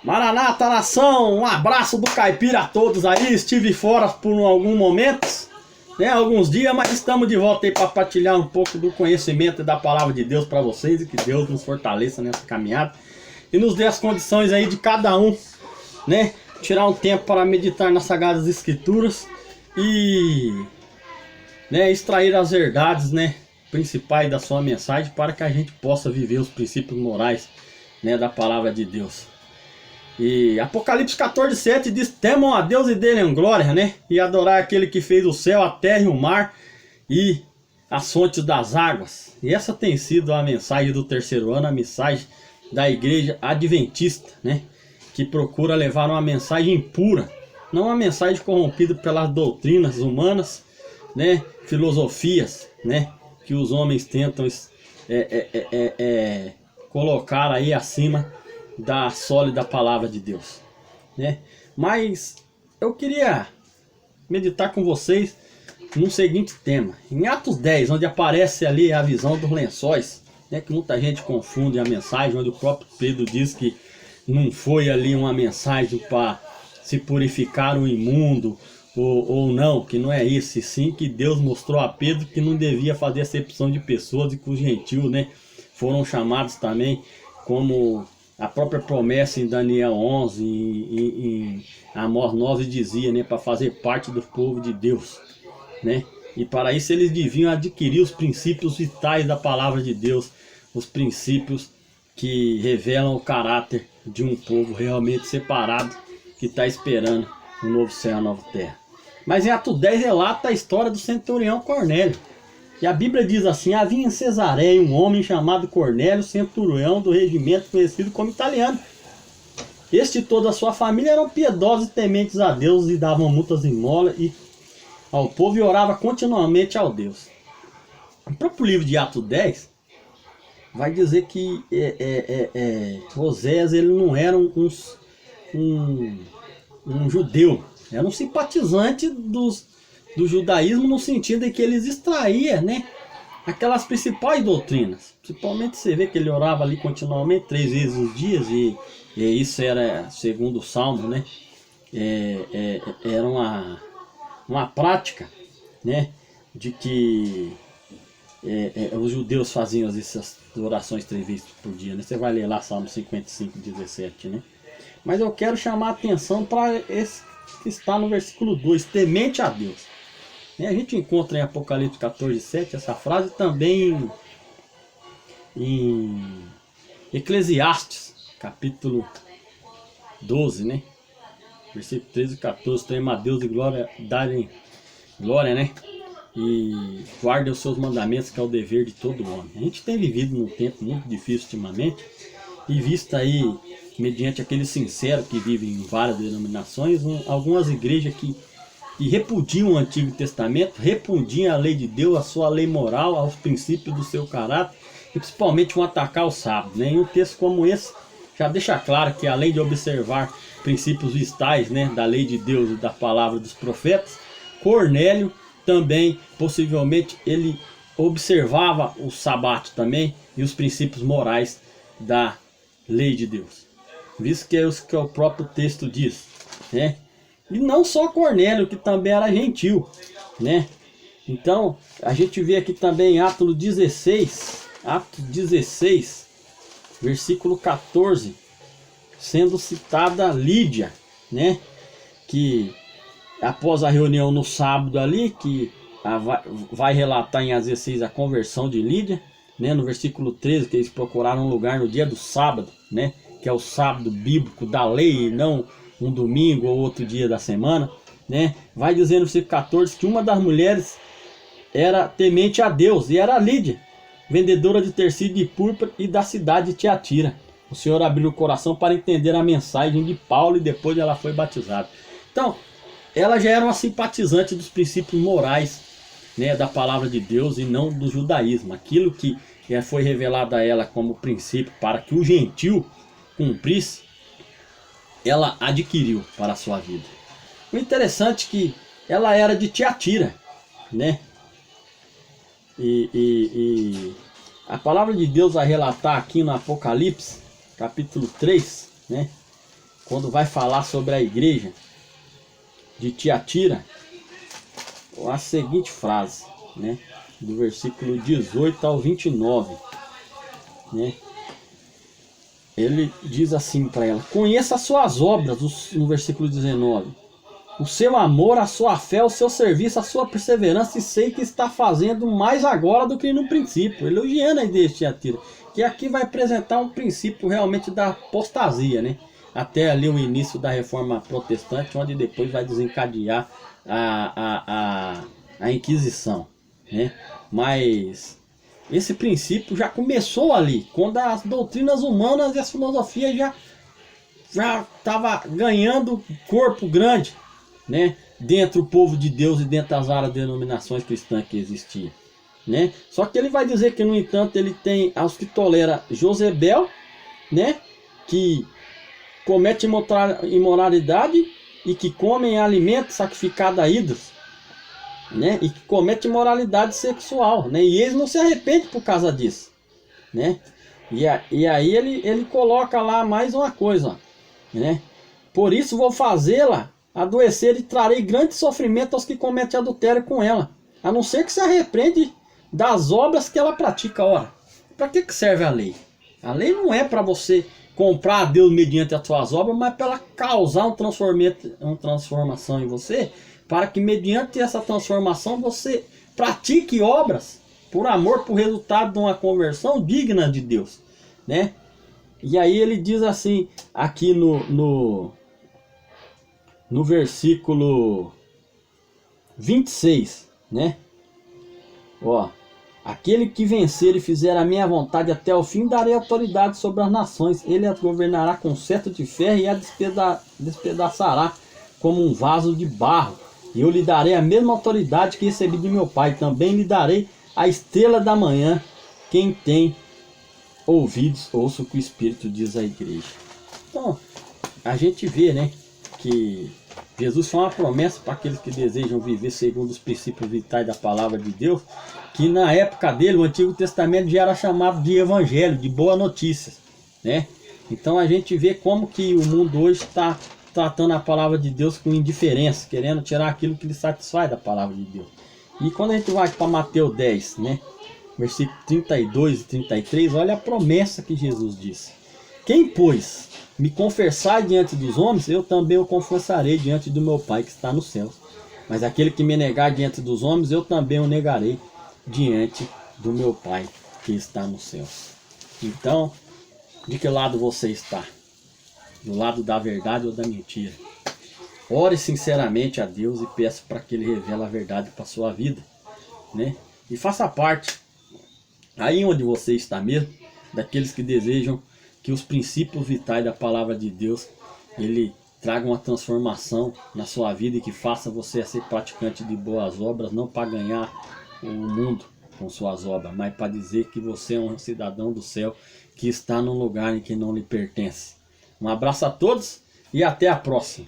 Maranata, nação, um abraço do Caipira a todos aí. Estive fora por alguns momentos, né, alguns dias, mas estamos de volta aí para partilhar um pouco do conhecimento da palavra de Deus para vocês, e que Deus nos fortaleça nessa caminhada e nos dê as condições aí de cada um, né, tirar um tempo para meditar nas Sagradas Escrituras e, né, extrair as verdades, né, principais da sua mensagem, para que a gente possa viver os princípios morais, né, da palavra de Deus. E Apocalipse 14:7 diz: temam a Deus e dê-lhe glória, né? E adorar aquele que fez o céu, a terra e o mar e as fontes das águas. E essa tem sido a mensagem do terceiro ano, a mensagem da igreja adventista, né? Que procura levar uma mensagem pura, não uma mensagem corrompida pelas doutrinas humanas, né? Filosofias, né? Que os homens tentam colocar aí acima da sólida palavra de Deus, né? Mas eu queria meditar com vocês num seguinte tema. Em Atos 10, onde aparece ali a visão dos lençóis, né? Que muita gente confunde a mensagem, onde o próprio Pedro diz que não foi ali uma mensagem para se purificar o imundo ou não, que não é isso, e sim que Deus mostrou a Pedro que não devia fazer acepção de pessoas, e que os gentios, né, foram chamados também, como a própria promessa em Daniel 11, em Amós 9 dizia, né, para fazer parte do povo de Deus, né? E para isso eles deviam adquirir os princípios vitais da palavra de Deus, os princípios que revelam o caráter de um povo realmente separado, que está esperando um novo céu e uma nova terra. Mas em Atos 10 relata a história do centurião Cornélio. E a Bíblia diz assim: havia em Cesareia um homem chamado Cornélio, centurião do regimento conhecido como italiano. Este e toda a sua família eram piedosos e tementes a Deus, e davam muitas esmolas ao povo, e orava continuamente ao Deus. O próprio livro de Atos 10 vai dizer que Oséias, ele não era um judeu, era um simpatizante do judaísmo, no sentido em que eles extraíam, né, aquelas principais doutrinas. Principalmente você vê que ele orava ali continuamente 3 vezes os dias, e isso era, segundo o Salmo, né, era uma prática, né, de que os judeus faziam essas orações 3 vezes por dia, né? Você vai ler lá Salmo 55:17, né? Mas eu quero chamar a atenção para esse que está no versículo 2, temente a Deus. A gente encontra em Apocalipse 14:7 essa frase, também em Eclesiastes, capítulo 12, né? Versículo 13 e 14, tema a Deus e glória, darem glória, né? E guarde os seus mandamentos, que é o dever de todo homem. A gente tem vivido num tempo muito difícil ultimamente, e visto aí, mediante aqueles sinceros que vivem em várias denominações, algumas igrejas que repudiam o Antigo Testamento, repudiam a lei de Deus, a sua lei moral, aos princípios do seu caráter, e principalmente vão atacar o sábado, né? E um texto como esse já deixa claro que, além de observar princípios vitais, né, da lei de Deus e da palavra dos profetas, Cornélio também, possivelmente, ele observava o sábado também e os princípios morais da lei de Deus, visto que é o que o próprio texto diz, né? E não só Cornélio, que também era gentil, né? Então a gente vê aqui também em Atos 16, versículo 14, sendo citada Lídia, né? Que após a reunião no sábado ali, que vai relatar em Atos 16 a conversão de Lídia, né? No versículo 13, que eles procuraram um lugar no dia do sábado, né? Que é o sábado bíblico da lei, e não um domingo ou outro dia da semana, né? Vai dizer no versículo 14 que uma das mulheres era temente a Deus, e era Lídia, vendedora de tecido de púrpura e da cidade de Tiatira. O Senhor abriu o coração para entender a mensagem de Paulo, e depois ela foi batizada. Então, ela já era uma simpatizante dos princípios morais, né, da palavra de Deus, e não do judaísmo. Aquilo que foi revelado a ela como princípio para que o gentil cumprisse, ela adquiriu para a sua vida. O interessante é que ela era de Tiatira, né? E a palavra de Deus vai relatar aqui no Apocalipse, capítulo 3, né? quando vai falar sobre a igreja de Tiatira, a seguinte frase, né? Do versículo 18 ao 29, né? Ele diz assim para ela: conheça as suas obras, no versículo 19, o seu amor, a sua fé, o seu serviço, a sua perseverança, e sei que está fazendo mais agora do que no princípio. Elogiando a igreja de Tiatira, que aqui vai apresentar um princípio realmente da apostasia, né? Até ali o início da reforma protestante, onde depois vai desencadear a Inquisição, né? Mas esse princípio já começou ali, quando as doutrinas humanas e as filosofias já estava ganhando corpo grande, né? Dentro do povo de Deus e dentro das várias denominações cristãs que existiam, né? Só que ele vai dizer que, no entanto, ele tem aos que tolera Josebel, né? Que comete imoralidade e que comem alimento sacrificado a ídolos, né? E que comete imoralidade sexual, né? E eles não se arrependem por causa disso, né? E aí ele coloca lá mais uma coisa, né? Por isso vou fazê-la adoecer e trarei grande sofrimento aos que cometem adultério com ela, a não ser que se arrepende das obras que ela pratica. Ora, para que serve a lei? A lei não é para você comprar a Deus mediante as suas obras, mas para ela causar uma transformação em você, para que mediante essa transformação você pratique obras por amor, por resultado de uma conversão digna de Deus, né? E aí ele diz assim, aqui no versículo 26, né? Ó, aquele que vencer e fizer a minha vontade até o fim, darei autoridade sobre as nações. Ele as governará com cetro de ferro e a despedaçará como um vaso de barro. E eu lhe darei a mesma autoridade que recebi de meu Pai. Também lhe darei a estrela da manhã. Quem tem ouvidos, ouça o que o Espírito diz à igreja. Então, a gente vê, né, que Jesus foi uma promessa para aqueles que desejam viver segundo os princípios vitais da palavra de Deus, que na época dele o Antigo Testamento já era chamado de Evangelho, de boa notícia, né? Então a gente vê como que o mundo hoje está tratando a palavra de Deus com indiferença, querendo tirar aquilo que lhe satisfaz da palavra de Deus. E quando a gente vai para Mateus 10, né, versículo 32 e 33, olha a promessa que Jesus disse: quem, pois, me confessar diante dos homens, eu também o confessarei diante do meu Pai que está nos céus. Mas aquele que me negar diante dos homens, eu também o negarei diante do meu Pai que está nos céus. Então, de que lado você está? Do lado da verdade ou da mentira? Ore sinceramente a Deus e peça para que Ele revele a verdade para a sua vida, né? E faça parte, aí onde você está mesmo, daqueles que desejam que os princípios vitais da palavra de Deus, ele traga uma transformação na sua vida e que faça você ser praticante de boas obras, não para ganhar o mundo com suas obras, mas para dizer que você é um cidadão do céu que está num lugar em que não lhe pertence. Um abraço a todos e até a próxima.